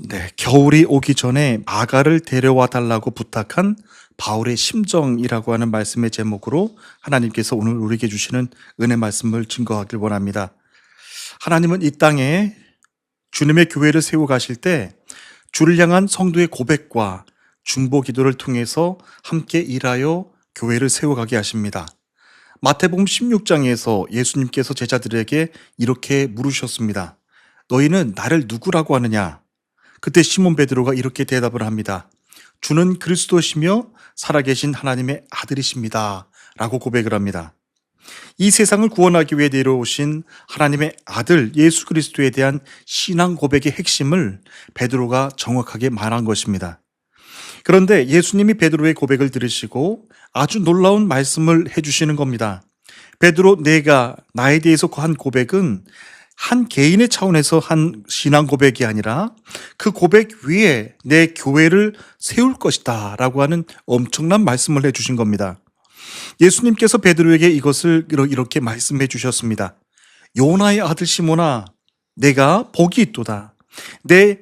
네, 겨울이 오기 전에 아가를 데려와 달라고 부탁한 바울의 심정이라고 하는 말씀의 제목으로 하나님께서 오늘 우리에게 주시는 은혜 말씀을 증거하길 원합니다. 하나님은 이 땅에 주님의 교회를 세워 가실 때 주를 향한 성도의 고백과 중보 기도를 통해서 함께 일하여 교회를 세워가게 하십니다. 마태복음 16장에서 예수님께서 제자들에게 이렇게 물으셨습니다. 너희는 나를 누구라고 하느냐? 그때 시몬 베드로가 이렇게 대답을 합니다. 주는 그리스도시며 살아계신 하나님의 아들이십니다. 라고 고백을 합니다. 이 세상을 구원하기 위해 내려오신 하나님의 아들 예수 그리스도에 대한 신앙 고백의 핵심을 베드로가 정확하게 말한 것입니다. 그런데 예수님이 베드로의 고백을 들으시고 아주 놀라운 말씀을 해주시는 겁니다. 베드로, 내가 나에 대해서 한 고백은 한 개인의 차원에서 한 신앙 고백이 아니라 그 고백 위에 내 교회를 세울 것이다 라고 하는 엄청난 말씀을 해주신 겁니다. 예수님께서 베드로에게 이것을 이렇게 말씀해 주셨습니다. 요나의 아들 시몬아, 내가 복이 있도다. 내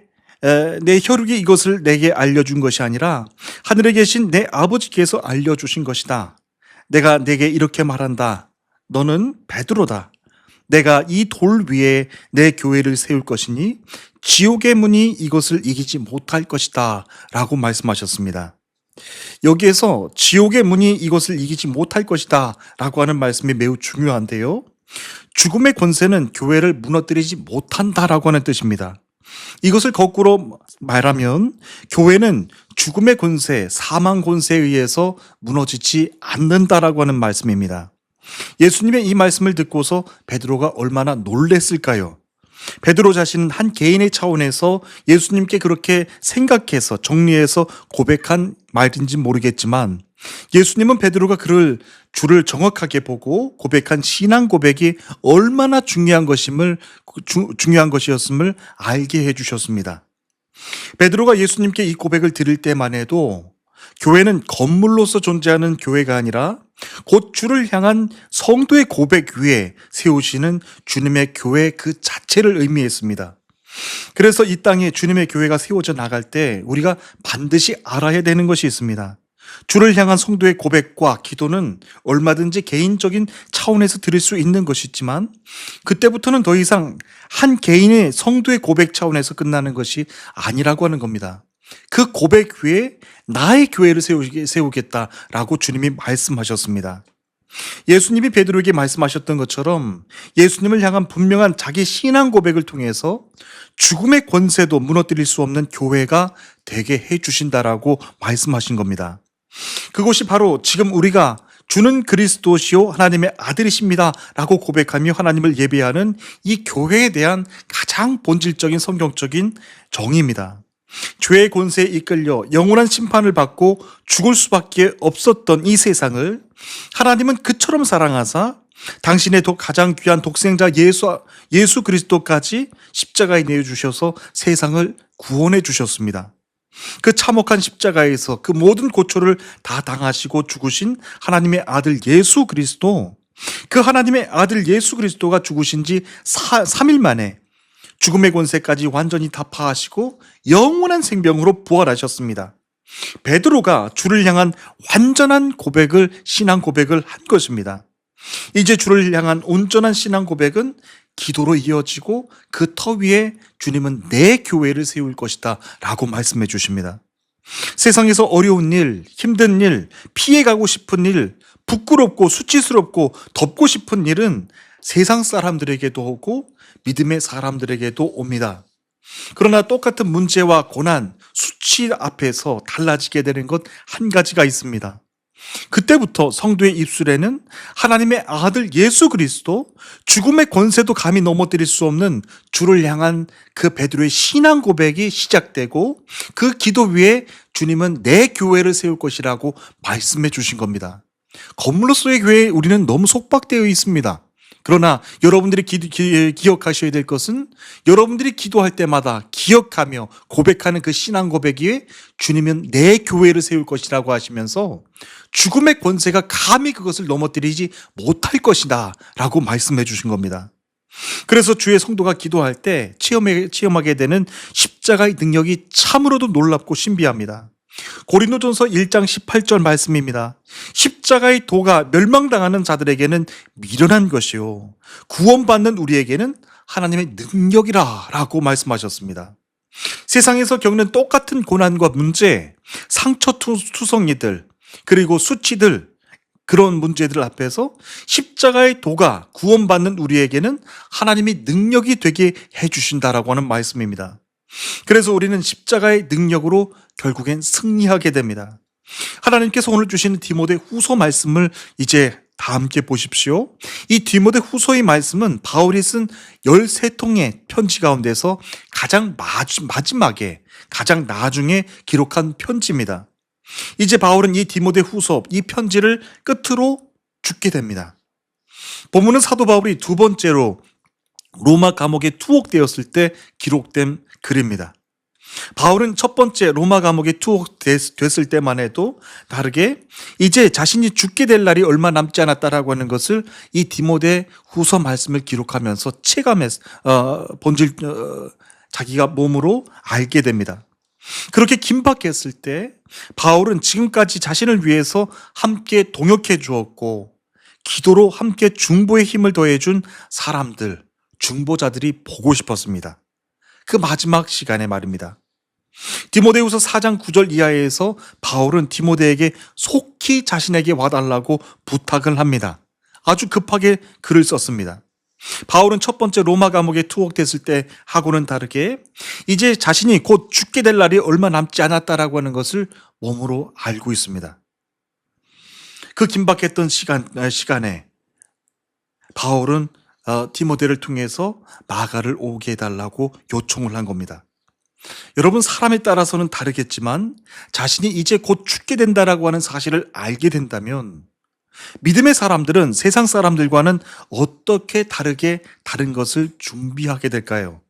혈육이 이것을 내게 알려준 것이 아니라 하늘에 계신 내 아버지께서 알려주신 것이다. 내가 내게 이렇게 말한다. 너는 베드로다. 내가 이 돌 위에 내 교회를 세울 것이니 지옥의 문이 이것을 이기지 못할 것이다 라고 말씀하셨습니다. 여기에서 지옥의 문이 이것을 이기지 못할 것이다 라고 하는 말씀이 매우 중요한데요. 죽음의 권세는 교회를 무너뜨리지 못한다라고 하는 뜻입니다. 이것을 거꾸로 말하면 교회는 죽음의 권세, 사망 권세에 의해서 무너지지 않는다라고 하는 말씀입니다. 예수님의 이 말씀을 듣고서 베드로가 얼마나 놀랬을까요? 베드로 자신은 한 개인의 차원에서 예수님께 그렇게 생각해서 정리해서 고백한 말인지 모르겠지만 예수님은 베드로가 그를 주를 정확하게 보고 고백한 신앙 고백이 얼마나 중요한 것이었음을 알게 해주셨습니다. 베드로가 예수님께 이 고백을 드릴 때만 해도 교회는 건물로서 존재하는 교회가 아니라 곧 주를 향한 성도의 고백 위에 세우시는 주님의 교회 그 자체를 의미했습니다. 그래서 이 땅에 주님의 교회가 세워져 나갈 때 우리가 반드시 알아야 되는 것이 있습니다. 주를 향한 성도의 고백과 기도는 얼마든지 개인적인 차원에서 드릴 수 있는 것이지만 그때부터는 더 이상 한 개인의 성도의 고백 차원에서 끝나는 것이 아니라고 하는 겁니다. 그 고백 위에 나의 교회를 세우겠다라고 주님이 말씀하셨습니다. 예수님이 베드로에게 말씀하셨던 것처럼 예수님을 향한 분명한 자기 신앙 고백을 통해서 죽음의 권세도 무너뜨릴 수 없는 교회가 되게 해주신다라고 말씀하신 겁니다. 그것이 바로 지금 우리가 주는 그리스도시요 하나님의 아들이십니다 라고 고백하며 하나님을 예배하는 이 교회에 대한 가장 본질적인 성경적인 정의입니다. 죄의 권세에 이끌려 영원한 심판을 받고 죽을 수밖에 없었던 이 세상을 하나님은 그처럼 사랑하사 당신의 가장 귀한 독생자 예수 그리스도까지 십자가에 내어주셔서 세상을 구원해 주셨습니다. 그 참혹한 십자가에서 그 모든 고초를 다 당하시고 죽으신 하나님의 아들 예수 그리스도, 그 하나님의 아들 예수 그리스도가 죽으신 지 3일 만에 죽음의 권세까지 완전히 다 파하시고 영원한 생명으로 부활하셨습니다. 베드로가 주를 향한 완전한 고백을, 신앙 고백을 한 것입니다. 이제 주를 향한 온전한 신앙 고백은 기도로 이어지고 그 터 위에 주님은 내 교회를 세울 것이다 라고 말씀해 주십니다. 세상에서 어려운 일, 힘든 일, 피해가고 싶은 일, 부끄럽고 수치스럽고 덮고 싶은 일은 세상 사람들에게도 오고 믿음의 사람들에게도 옵니다. 그러나 똑같은 문제와 고난, 수치 앞에서 달라지게 되는 것 한 가지가 있습니다. 그때부터 성도의 입술에는 하나님의 아들 예수 그리스도, 죽음의 권세도 감히 넘어뜨릴 수 없는 주를 향한 그 베드로의 신앙 고백이 시작되고 그 기도 위에 주님은 내 교회를 세울 것이라고 말씀해 주신 겁니다. 건물로서의 교회에 우리는 너무 속박되어 있습니다. 그러나 여러분들이 기억하셔야 될 것은 여러분들이 기도할 때마다 기억하며 고백하는 그 신앙 고백이 주님은 내 교회를 세울 것이라고 하시면서 죽음의 권세가 감히 그것을 넘어뜨리지 못할 것이다 라고 말씀해 주신 겁니다. 그래서 주의 성도가 기도할 때 체험하게 되는 십자가의 능력이 참으로도 놀랍고 신비합니다. 고린도전서 1장 18절 말씀입니다. 십자가의 도가 멸망당하는 자들에게는 미련한 것이요 구원받는 우리에게는 하나님의 능력이라 라고 말씀하셨습니다. 세상에서 겪는 똑같은 고난과 문제, 상처투성이들, 그리고 수치들, 그런 문제들 앞에서 십자가의 도가 구원받는 우리에게는 하나님이 능력이 되게 해주신다라고 하는 말씀입니다. 그래서 우리는 십자가의 능력으로 결국엔 승리하게 됩니다. 하나님께서 오늘 주시는 디모데 후서 말씀을 이제 다 함께 보십시오. 이 디모데 후서의 말씀은 바울이 쓴 13통의 편지 가운데서 가장 마지막에, 가장 나중에 기록한 편지입니다. 이제 바울은 이 디모데 후서, 이 편지를 끝으로 죽게 됩니다. 본문은 사도 바울이 두 번째로 로마 감옥에 투옥되었을 때 기록된 글입니다. 바울은 첫 번째 로마 감옥에 투옥됐을 때만 해도 다르게 이제 자신이 죽게 될 날이 얼마 남지 않았다라고 하는 것을 이 디모데 후서 말씀을 기록하면서 자기가 몸으로 알게 됩니다. 그렇게 긴박했을 때 바울은 지금까지 자신을 위해서 함께 동역해 주었고 기도로 함께 중보의 힘을 더해준 사람들, 중보자들이 보고 싶었습니다. 그 마지막 시간에 말입니다. 디모데후서 4장 9절 이하에서 바울은 디모데에게 속히 자신에게 와달라고 부탁을 합니다. 아주 급하게 글을 썼습니다. 바울은 첫 번째 로마 감옥에 투옥됐을 때 하고는 다르게 이제 자신이 곧 죽게 될 날이 얼마 남지 않았다라고 하는 것을 몸으로 알고 있습니다. 그 긴박했던 시간에 바울은 디모데를 통해서 마가를 오게 해달라고 요청을 한 겁니다. 여러분, 사람에 따라서는 다르겠지만 자신이 이제 곧 죽게 된다라고 하는 사실을 알게 된다면 믿음의 사람들은 세상 사람들과는 어떻게 다른 것을 준비하게 될까요?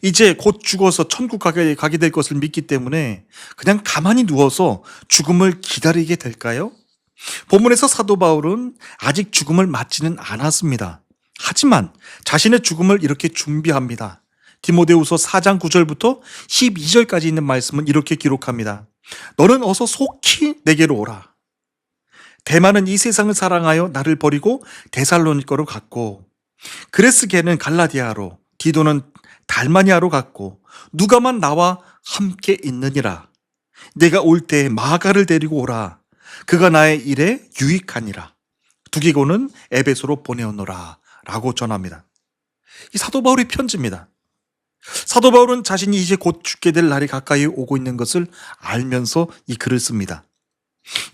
이제 곧 죽어서 천국 가게 될 것을 믿기 때문에 그냥 가만히 누워서 죽음을 기다리게 될까요? 본문에서 사도 바울은 아직 죽음을 맞지는 않았습니다. 하지만 자신의 죽음을 이렇게 준비합니다. 디모데후서 4장 9절부터 12절까지 있는 말씀은 이렇게 기록합니다. 너는 어서 속히 내게로 오라. 데마는 이 세상을 사랑하여 나를 버리고 데살로니가로 갔고 그레스게는 갈라디아로, 디도는 달마니아로 갔고 누가만 나와 함께 있느니라. 내가 올 때 마가를 데리고 오라. 그가 나의 일에 유익하니라. 두기고는 에베소로 보내었노라 라고 전합니다. 이 사도 바울의 편지입니다. 사도 바울은 자신이 이제 곧 죽게 될 날이 가까이 오고 있는 것을 알면서 이 글을 씁니다.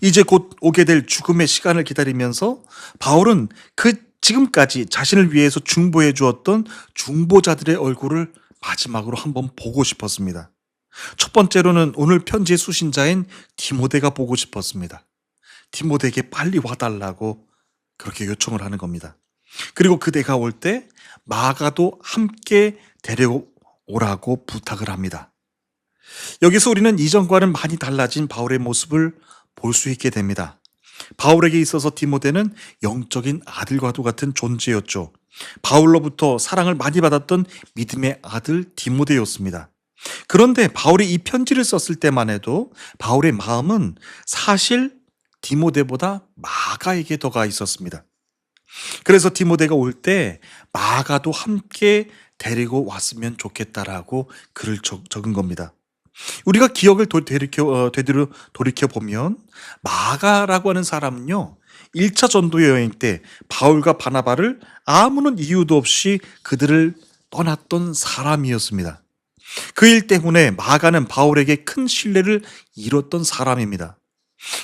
이제 곧 오게 될 죽음의 시간을 기다리면서 바울은 지금까지 자신을 위해서 중보해 주었던 중보자들의 얼굴을 마지막으로 한번 보고 싶었습니다. 첫 번째로는 오늘 편지의 수신자인 디모데가 보고 싶었습니다. 디모데에게 빨리 와달라고 그렇게 요청을 하는 겁니다. 그리고 그대가 올 때 마가도 함께 데려오라고 부탁을 합니다. 여기서 우리는 이전과는 많이 달라진 바울의 모습을 볼 수 있게 됩니다. 바울에게 있어서 디모데는 영적인 아들과도 같은 존재였죠. 바울로부터 사랑을 많이 받았던 믿음의 아들 디모데였습니다. 그런데 바울이 이 편지를 썼을 때만 해도 바울의 마음은 사실 디모데보다 마가에게 더 가 있었습니다. 그래서 디모데가 올 때 마가도 함께 데리고 왔으면 좋겠다라고 글을 적은 겁니다. 우리가 기억을 돌이켜보면 마가라고 하는 사람은요, 1차 전도 여행 때 바울과 바나바를 아무런 이유도 없이 그들을 떠났던 사람이었습니다. 그 일 때문에 마가는 바울에게 큰 신뢰를 잃었던 사람입니다.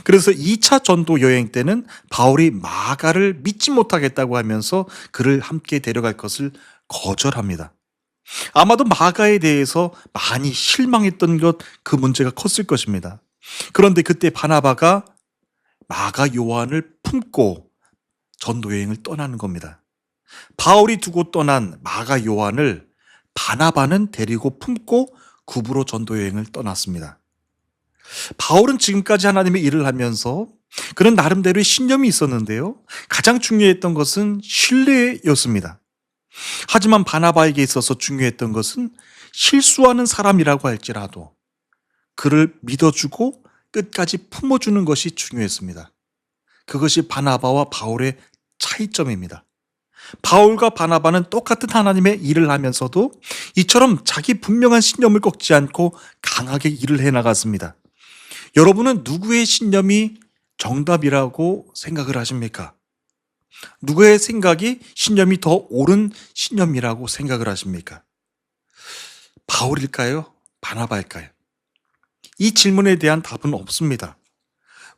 그래서 2차 전도 여행 때는 바울이 마가를 믿지 못하겠다고 하면서 그를 함께 데려갈 것을 거절합니다. 아마도 마가에 대해서 많이 실망했던 그 문제가 컸을 것입니다. 그런데 그때 바나바가 마가 요한을 품고 전도 여행을 떠나는 겁니다. 바울이 두고 떠난 마가 요한을 바나바는 데리고 품고 굽으로 전도 여행을 떠났습니다. 바울은 지금까지 하나님의 일을 하면서 그런 나름대로의 신념이 있었는데요. 가장 중요했던 것은 신뢰였습니다. 하지만 바나바에게 있어서 중요했던 것은 실수하는 사람이라고 할지라도 그를 믿어주고 끝까지 품어주는 것이 중요했습니다. 그것이 바나바와 바울의 차이점입니다. 바울과 바나바는 똑같은 하나님의 일을 하면서도 이처럼 자기 분명한 신념을 꺾지 않고 강하게 일을 해나갔습니다. 여러분은 누구의 신념이 정답이라고 생각을 하십니까? 누구의 생각이 신념이 더 옳은 신념이라고 생각을 하십니까? 바울일까요? 바나바일까요? 이 질문에 대한 답은 없습니다.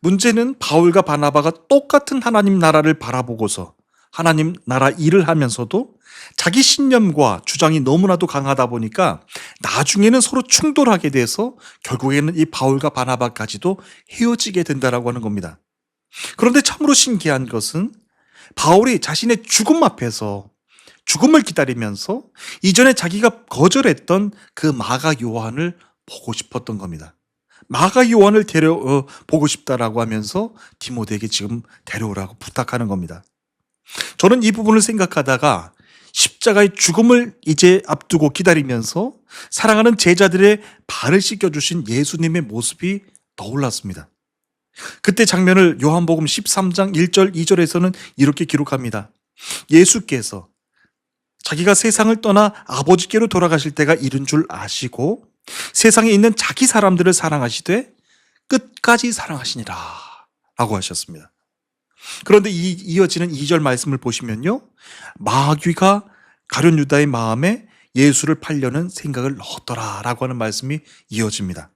문제는 바울과 바나바가 똑같은 하나님 나라를 바라보고서 하나님 나라 일을 하면서도 자기 신념과 주장이 너무나도 강하다 보니까 나중에는 서로 충돌하게 돼서 결국에는 이 바울과 바나바까지도 헤어지게 된다라고 하는 겁니다. 그런데 참으로 신기한 것은 바울이 자신의 죽음 앞에서 죽음을 기다리면서 이전에 자기가 거절했던 그 마가 요한을 보고 싶었던 겁니다. 마가 요한을 보고 싶다라고 하면서 디모데에게 지금 데려오라고 부탁하는 겁니다. 저는 이 부분을 생각하다가 십자가의 죽음을 이제 앞두고 기다리면서 사랑하는 제자들의 발을 씻겨주신 예수님의 모습이 떠올랐습니다. 그때 장면을 요한복음 13장 1절 2절에서는 이렇게 기록합니다. 예수께서 자기가 세상을 떠나 아버지께로 돌아가실 때가 이른 줄 아시고 세상에 있는 자기 사람들을 사랑하시되 끝까지 사랑하시니라 라고 하셨습니다. 그런데 이어지는 2절 말씀을 보시면요, 마귀가 가룟 유다의 마음에 예수를 팔려는 생각을 넣었더라 라고 하는 말씀이 이어집니다.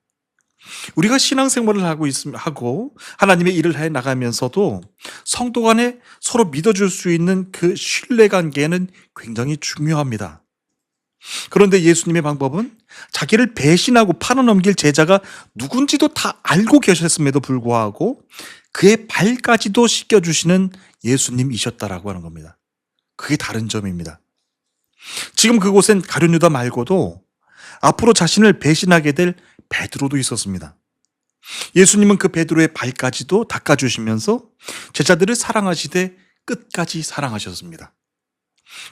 우리가 신앙생활을 하고 하나님의 일을 해 나가면서도 성도 간에 서로 믿어줄 수 있는 그 신뢰관계는 굉장히 중요합니다. 그런데 예수님의 방법은 자기를 배신하고 팔아넘길 제자가 누군지도 다 알고 계셨음에도 불구하고 그의 발까지도 씻겨주시는 예수님이셨다라고 하는 겁니다. 그게 다른 점입니다. 지금 그곳엔 가룟 유다 말고도 앞으로 자신을 배신하게 될 베드로도 있었습니다. 예수님은 그 베드로의 발까지도 닦아주시면서 제자들을 사랑하시되 끝까지 사랑하셨습니다.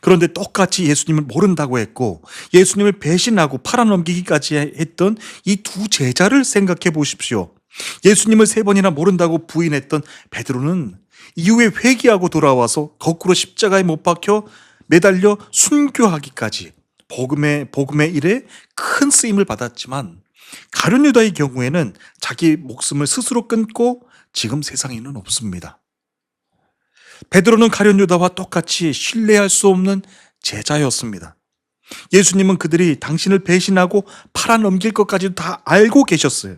그런데 똑같이 예수님을 모른다고 했고 예수님을 배신하고 팔아넘기기까지 했던 이 두 제자를 생각해 보십시오. 예수님을 3번이나 모른다고 부인했던 베드로는 이후에 회개하고 돌아와서 거꾸로 십자가에 못 박혀 매달려 순교하기까지 복음의 일에 큰 쓰임을 받았지만 가룟 유다의 경우에는 자기 목숨을 스스로 끊고 지금 세상에는 없습니다. 베드로는 가룟 유다와 똑같이 신뢰할 수 없는 제자였습니다. 예수님은 그들이 당신을 배신하고 팔아넘길 것까지도 다 알고 계셨어요.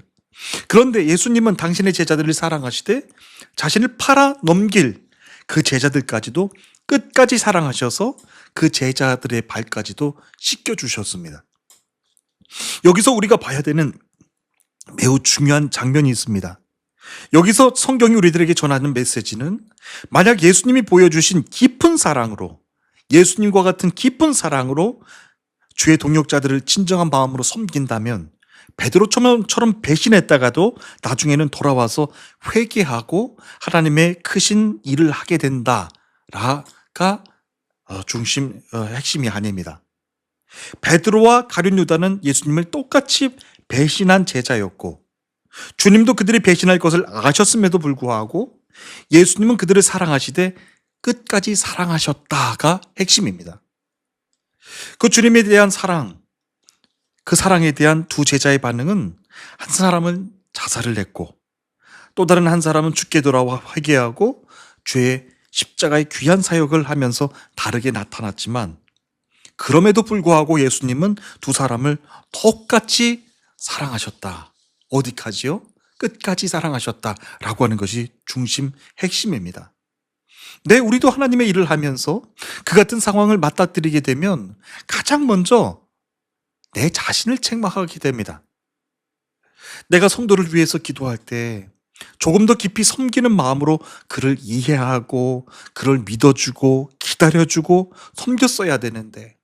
그런데 예수님은 당신의 제자들을 사랑하시되 자신을 팔아넘길 그 제자들까지도 끝까지 사랑하셔서 그 제자들의 발까지도 씻겨주셨습니다. 여기서 우리가 봐야 되는 매우 중요한 장면이 있습니다. 여기서 성경이 우리들에게 전하는 메시지는 만약 예수님이 보여주신 깊은 사랑으로, 예수님과 같은 깊은 사랑으로 주의 동역자들을 진정한 마음으로 섬긴다면 베드로처럼 배신했다가도 나중에는 돌아와서 회개하고 하나님의 크신 일을 하게 된다라가 핵심이 아닙니다. 베드로와 가룟 유다는 예수님을 똑같이 배신한 제자였고 주님도 그들이 배신할 것을 아셨음에도 불구하고 예수님은 그들을 사랑하시되 끝까지 사랑하셨다가 핵심입니다. 그 주님에 대한 사랑, 그 사랑에 대한 두 제자의 반응은 한 사람은 자살을 했고 또 다른 한 사람은 죽게 돌아와 회개하고 주의 십자가의 귀한 사역을 하면서 다르게 나타났지만 그럼에도 불구하고 예수님은 두 사람을 똑같이 사랑하셨다. 어디까지요? 끝까지 사랑하셨다라고 하는 것이 중심 핵심입니다. 네, 우리도 하나님의 일을 하면서 그 같은 상황을 맞닥뜨리게 되면 가장 먼저 내 자신을 책망하게 됩니다. 내가 성도를 위해서 기도할 때 조금 더 깊이 섬기는 마음으로 그를 이해하고 그를 믿어주고 기다려주고 섬겼어야 되는데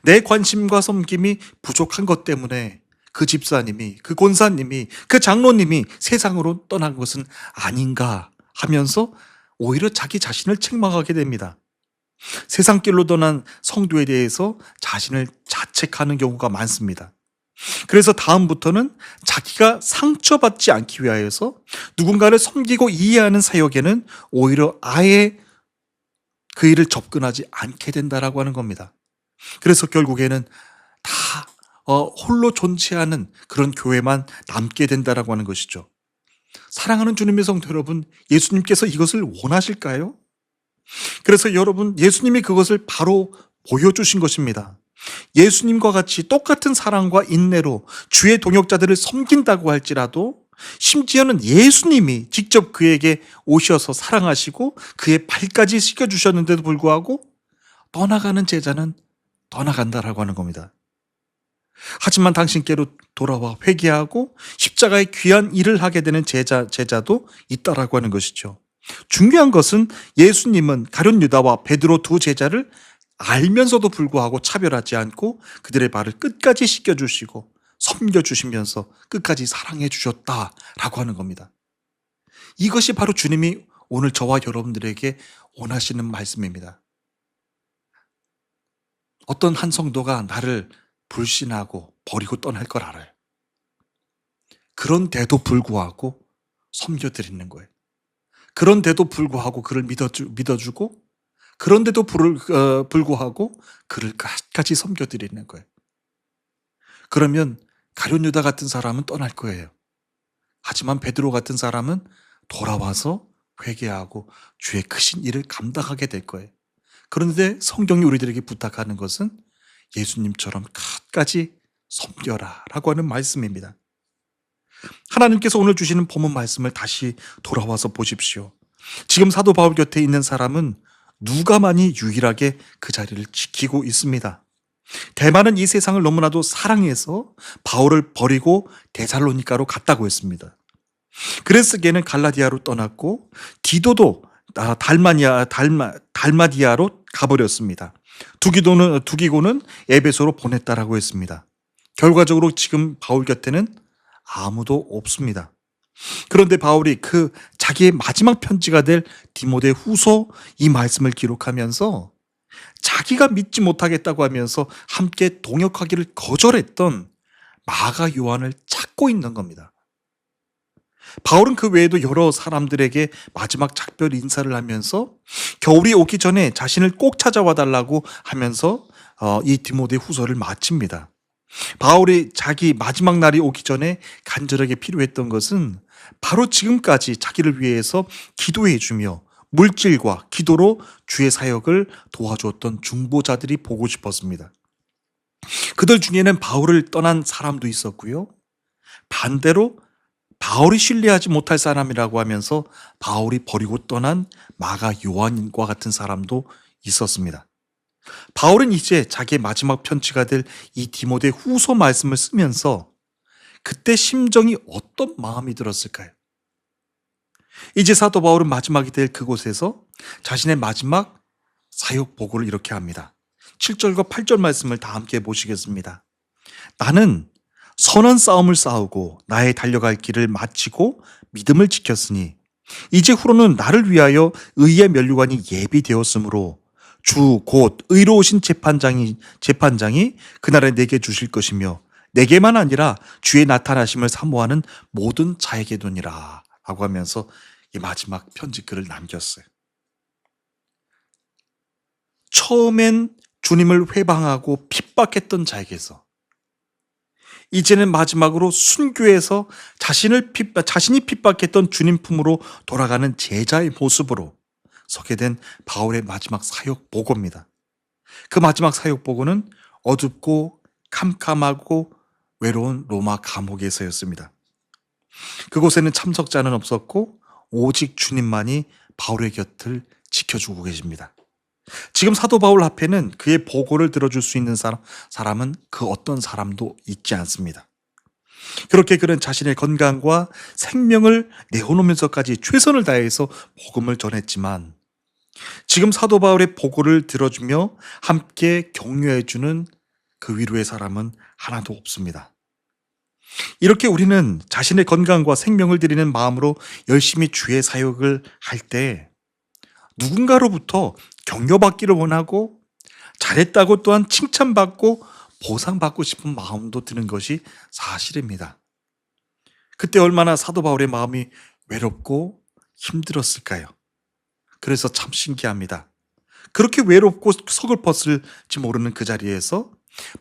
내 관심과 섬김이 부족한 것 때문에 그 집사님이, 그 권사님이, 그 장로님이 세상으로 떠난 것은 아닌가 하면서 오히려 자기 자신을 책망하게 됩니다. 세상 길로 떠난 성도에 대해서 자신을 자책하는 경우가 많습니다. 그래서 다음부터는 자기가 상처받지 않기 위하여서 누군가를 섬기고 이해하는 사역에는 오히려 아예 그 일을 접근하지 않게 된다라고 하는 겁니다. 그래서 결국에는 다 홀로 존재하는 그런 교회만 남게 된다라고 하는 것이죠. 사랑하는 주님의 성도 여러분, 예수님께서 이것을 원하실까요? 그래서 여러분, 예수님이 그것을 바로 보여주신 것입니다. 예수님과 같이 똑같은 사랑과 인내로 주의 동역자들을 섬긴다고 할지라도 심지어는 예수님이 직접 그에게 오셔서 사랑하시고 그의 발까지 씻겨주셨는데도 불구하고 떠나가는 제자는 떠나간다라고 하는 겁니다. 하지만 당신께로 돌아와 회개하고 십자가의 귀한 일을 하게 되는 제자도 있다라고 하는 것이죠. 중요한 것은 예수님은 가룟 유다와 베드로 두 제자를 알면서도 불구하고 차별하지 않고 그들의 발을 끝까지 씻겨주시고 섬겨주시면서 끝까지 사랑해 주셨다라고 하는 겁니다. 이것이 바로 주님이 오늘 저와 여러분들에게 원하시는 말씀입니다. 어떤 한 성도가 나를 불신하고 버리고 떠날 걸 알아요. 그런데도 불구하고 섬겨드리는 거예요. 그런데도 불구하고 그를 믿어주고 그런데도 불구하고 그를 끝까지 섬겨드리는 거예요. 그러면 가룟 유다 같은 사람은 떠날 거예요. 하지만 베드로 같은 사람은 돌아와서 회개하고 주의 크신 일을 감당하게 될 거예요. 그런데 성경이 우리들에게 부탁하는 것은 예수님처럼 끝까지 섬겨라 라고 하는 말씀입니다. 하나님께서 오늘 주시는 본문 말씀을 다시 돌아와서 보십시오. 지금 사도 바울 곁에 있는 사람은 누가만이 유일하게 그 자리를 지키고 있습니다. 대만은 이 세상을 너무나도 사랑해서 바울을 버리고 데살로니가로 갔다고 했습니다. 그래서 걔는 갈라디아로 떠났고 디도도 달마디아로 가버렸습니다. 두기고는 에베소로 보냈다라고 했습니다. 결과적으로 지금 바울 곁에는 아무도 없습니다. 그런데 바울이 그 자기의 마지막 편지가 될 디모데 후서 이 말씀을 기록하면서 자기가 믿지 못하겠다고 하면서 함께 동역하기를 거절했던 마가 요한을 찾고 있는 겁니다. 바울은 그 외에도 여러 사람들에게 마지막 작별 인사를 하면서 겨울이 오기 전에 자신을 꼭 찾아와 달라고 하면서 이 디모데 후서를 마칩니다. 바울이 자기 마지막 날이 오기 전에 간절하게 필요했던 것은 바로 지금까지 자기를 위해서 기도해 주며 물질과 기도로 주의 사역을 도와주었던 중보자들이 보고 싶었습니다. 그들 중에는 바울을 떠난 사람도 있었고요. 반대로 바울이 신뢰하지 못할 사람이라고 하면서 바울이 버리고 떠난 마가 요한과 같은 사람도 있었습니다. 바울은 이제 자기의 마지막 편지가 될 이 디모데 후서 말씀을 쓰면서 그때 심정이 어떤 마음이 들었을까요? 이제 사도 바울은 마지막이 될 그곳에서 자신의 마지막 사역 보고를 이렇게 합니다. 7절과 8절 말씀을 다 함께 보시겠습니다. 나는 선한 싸움을 싸우고 나의 달려갈 길을 마치고 믿음을 지켰으니 이제 후로는 나를 위하여 의의 면류관이 예비되었으므로 주 곧 의로우신 재판장이 그날에 내게 주실 것이며 내게만 아니라 주의 나타나심을 사모하는 모든 자에게도니라 라고 하면서 이 마지막 편지글을 남겼어요. 처음엔 주님을 회방하고 핍박했던 자에게서 이제는 마지막으로 순교해서 자신이 핍박했던 주님 품으로 돌아가는 제자의 모습으로 서게 된 바울의 마지막 사역 보고입니다. 그 마지막 사역 보고는 어둡고 캄캄하고 외로운 로마 감옥에서였습니다. 그곳에는 참석자는 없었고 오직 주님만이 바울의 곁을 지켜주고 계십니다. 지금 사도 바울 앞에는 그의 보고를 들어줄 수 있는 사람은 그 어떤 사람도 있지 않습니다. 그렇게 그는 자신의 건강과 생명을 내어놓으면서까지 최선을 다해서 복음을 전했지만 지금 사도 바울의 보고를 들어주며 함께 격려해주는 그 위로의 사람은 하나도 없습니다. 이렇게 우리는 자신의 건강과 생명을 드리는 마음으로 열심히 주의 사역을 할 때 누군가로부터 격려받기를 원하고 잘했다고 또한 칭찬받고 보상받고 싶은 마음도 드는 것이 사실입니다. 그때 얼마나 사도 바울의 마음이 외롭고 힘들었을까요? 그래서 참 신기합니다. 그렇게 외롭고 서글펐을지 모르는 그 자리에서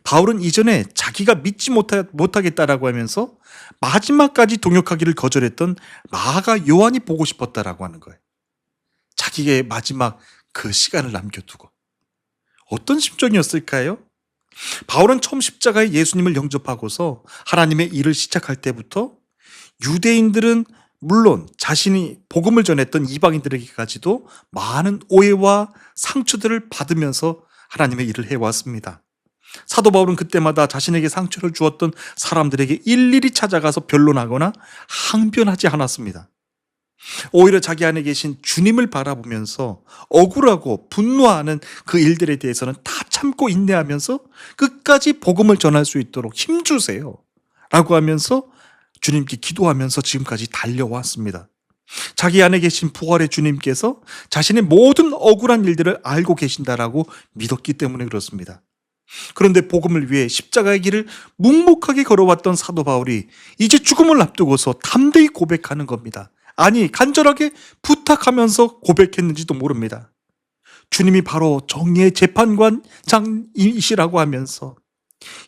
바울은 이전에 자기가 믿지 못하겠다라고 하면서 마지막까지 동역하기를 거절했던 마가 요한이 보고 싶었다라고 하는 거예요. 자기의 마지막 그 시간을 남겨두고. 어떤 심정이었을까요? 바울은 처음 십자가에 예수님을 영접하고서 하나님의 일을 시작할 때부터 유대인들은 물론 자신이 복음을 전했던 이방인들에게까지도 많은 오해와 상처들을 받으면서 하나님의 일을 해왔습니다. 사도 바울은 그때마다 자신에게 상처를 주었던 사람들에게 일일이 찾아가서 변론하거나 항변하지 않았습니다. 오히려 자기 안에 계신 주님을 바라보면서 억울하고 분노하는 그 일들에 대해서는 다 참고 인내하면서 끝까지 복음을 전할 수 있도록 힘주세요 라고 하면서 주님께 기도하면서 지금까지 달려왔습니다. 자기 안에 계신 부활의 주님께서 자신의 모든 억울한 일들을 알고 계신다라고 믿었기 때문에 그렇습니다. 그런데 복음을 위해 십자가의 길을 묵묵하게 걸어왔던 사도 바울이 이제 죽음을 앞두고서 담대히 고백하는 겁니다. 아니, 간절하게 부탁하면서 고백했는지도 모릅니다. 주님이 바로 정의의 재판관장이시라고 하면서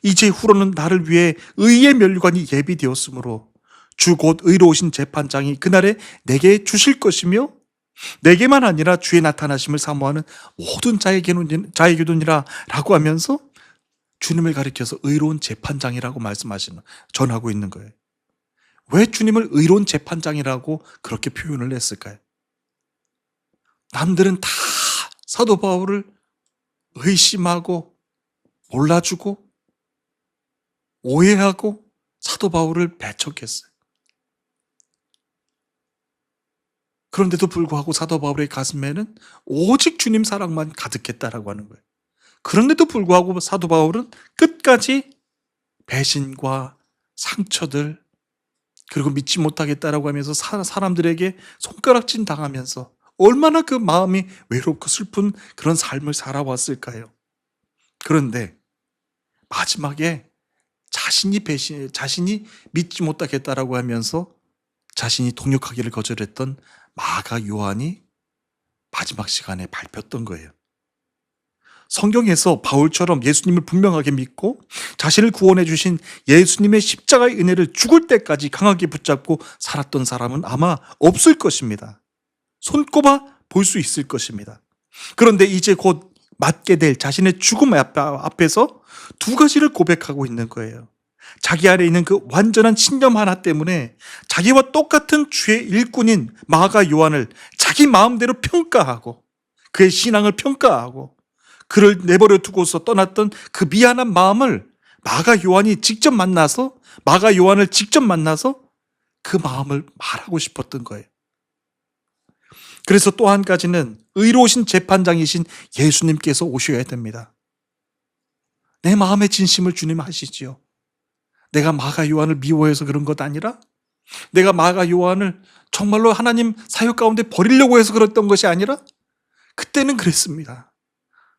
이제 후로는 나를 위해 의의 면류관이 예비되었으므로 주 곧 의로우신 재판장이 그날에 내게 주실 것이며 내게만 아니라 주의 나타나심을 사모하는 모든 자에게도니라 라고 하면서 주님을 가리켜서 의로운 재판장이라고 전하고 있는 거예요. 왜 주님을 의로운 재판장이라고 그렇게 표현을 했을까요? 남들은 다 사도 바울을 의심하고 몰라주고 오해하고 사도 바울을 배척했어요. 그런데도 불구하고 사도 바울의 가슴에는 오직 주님 사랑만 가득했다라고 하는 거예요. 그런데도 불구하고 사도 바울은 끝까지 배신과 상처들 그리고 믿지 못하겠다라고 하면서 사람들에게 손가락질 당하면서 얼마나 그 마음이 외롭고 슬픈 그런 삶을 살아왔을까요? 그런데 마지막에 자신이 믿지 못하겠다라고 하면서 자신이 동역하기를 거절했던 마가 요한이 마지막 시간에 밟혔던 거예요. 성경에서 바울처럼 예수님을 분명하게 믿고 자신을 구원해 주신 예수님의 십자가의 은혜를 죽을 때까지 강하게 붙잡고 살았던 사람은 아마 없을 것입니다. 손꼽아 볼 수 있을 것입니다. 그런데 이제 곧 맞게 될 자신의 죽음 앞에서 두 가지를 고백하고 있는 거예요. 자기 안에 있는 그 완전한 신념 하나 때문에 자기와 똑같은 주의 일꾼인 마가 요한을 자기 마음대로 평가하고 그의 신앙을 평가하고 그를 내버려 두고서 떠났던 그 미안한 마음을 마가 요한을 직접 만나서 그 마음을 말하고 싶었던 거예요. 그래서 또 한 가지는 의로우신 재판장이신 예수님께서 오셔야 됩니다. 내 마음의 진심을 주님 아시지요. 내가 마가 요한을 미워해서 그런 것 아니라 내가 마가 요한을 정말로 하나님 사역 가운데 버리려고 해서 그랬던 것이 아니라 그때는 그랬습니다.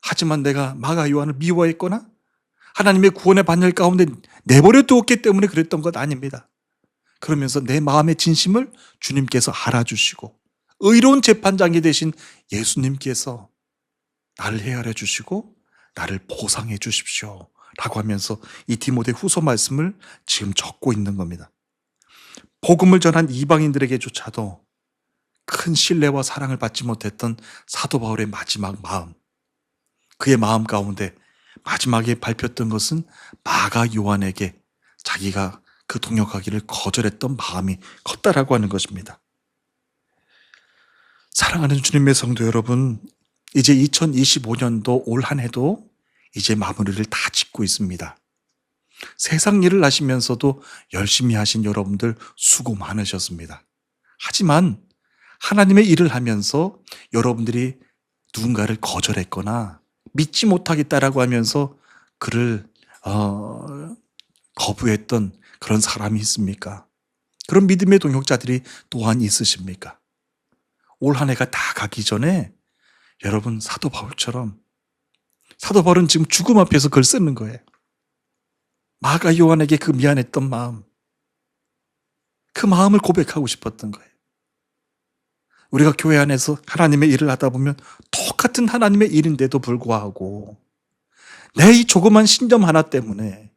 하지만 내가 마가 요한을 미워했거나 하나님의 구원의 반열 가운데 내버려 두었기 때문에 그랬던 것 아닙니다. 그러면서 내 마음의 진심을 주님께서 알아주시고 의로운 재판장이 되신 예수님께서 나를 헤아려 주시고 나를 보상해 주십시오 라고 하면서 이 디모데 후서 말씀을 지금 적고 있는 겁니다. 복음을 전한 이방인들에게조차도 큰 신뢰와 사랑을 받지 못했던 사도 바울의 마지막 마음, 그의 마음 가운데 마지막에 밟혔던 것은 마가 요한에게 자기가 그 동역하기를 거절했던 마음이 컸다라고 하는 것입니다. 사랑하는 주님의 성도 여러분, 이제 2025년도 올 한 해도 이제 마무리를 다 짓고 있습니다. 세상 일을 하시면서도 열심히 하신 여러분들 수고 많으셨습니다. 하지만 하나님의 일을 하면서 여러분들이 누군가를 거절했거나 믿지 못하겠다라고 하면서 그를 거부했던 그런 사람이 있습니까? 그런 믿음의 동역자들이 또한 있으십니까? 올 한 해가 다 가기 전에 여러분, 사도 바울은 지금 죽음 앞에서 글 쓰는 거예요. 마가 요한에게 그 미안했던 마음, 그 마음을 고백하고 싶었던 거예요. 우리가 교회 안에서 하나님의 일을 하다 보면 똑같은 하나님의 일인데도 불구하고 내 이 조그만 신념 하나 때문에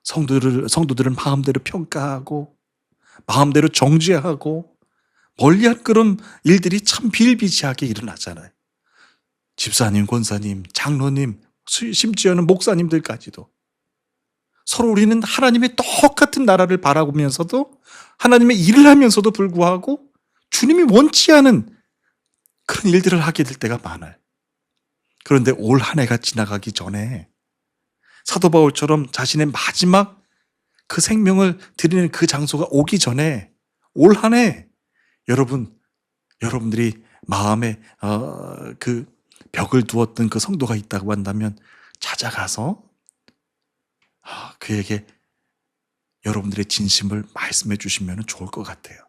성도들은 마음대로 평가하고 마음대로 정죄하고 멀리한 그런 일들이 참 비일비재하게 일어나잖아요. 집사님, 권사님, 장로님, 심지어는 목사님들까지도 서로 우리는 하나님의 똑같은 나라를 바라보면서도 하나님의 일을 하면서도 불구하고 주님이 원치 않은 그런 일들을 하게 될 때가 많아요. 그런데 올 한 해가 지나가기 전에 사도 바울처럼 자신의 마지막 그 생명을 드리는 그 장소가 오기 전에 올 한 해 여러분들이 마음에 그 벽을 두었던 그 성도가 있다고 한다면 찾아가서 그에게 여러분들의 진심을 말씀해 주시면 좋을 것 같아요.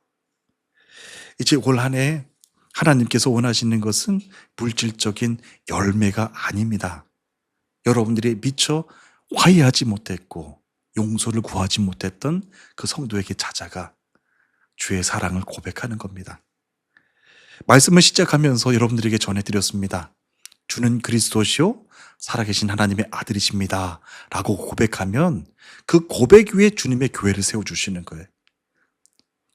이제 올 한 해 하나님께서 원하시는 것은 물질적인 열매가 아닙니다. 여러분들이 미처 화해하지 못했고 용서를 구하지 못했던 그 성도에게 찾아가 주의 사랑을 고백하는 겁니다. 말씀을 시작하면서 여러분들에게 전해드렸습니다. 주는 그리스도시요 살아계신 하나님의 아들이십니다 라고 고백하면 그 고백 위에 주님의 교회를 세워주시는 거예요.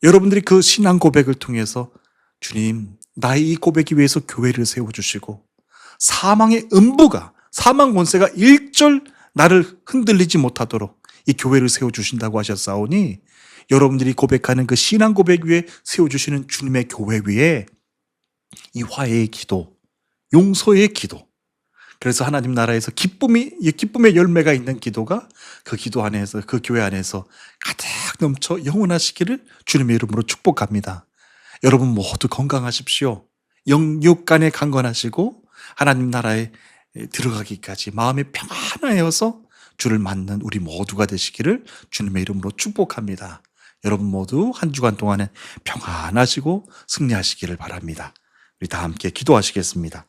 여러분들이 그 신앙 고백을 통해서 주님, 나의 이 고백이 위해서 교회를 세워주시고 사망의 음부가, 사망 권세가 일절 나를 흔들리지 못하도록 이 교회를 세워주신다고 하셨사오니 여러분들이 고백하는 그 신앙 고백 위에 세워주시는 주님의 교회 위에 이 화해의 기도, 용서의 기도, 그래서 하나님 나라에서 기쁨의 열매가 있는 기도가 그 기도 안에서, 그 교회 안에서 가득 넘쳐 영원하시기를 주님의 이름으로 축복합니다. 여러분 모두 건강하십시오. 영육간에 강건하시고 하나님 나라에 들어가기까지 마음이 평안하여서 주를 맞는 우리 모두가 되시기를 주님의 이름으로 축복합니다. 여러분 모두 한 주간 동안에 평안하시고 승리하시기를 바랍니다. 우리 다 함께 기도하시겠습니다.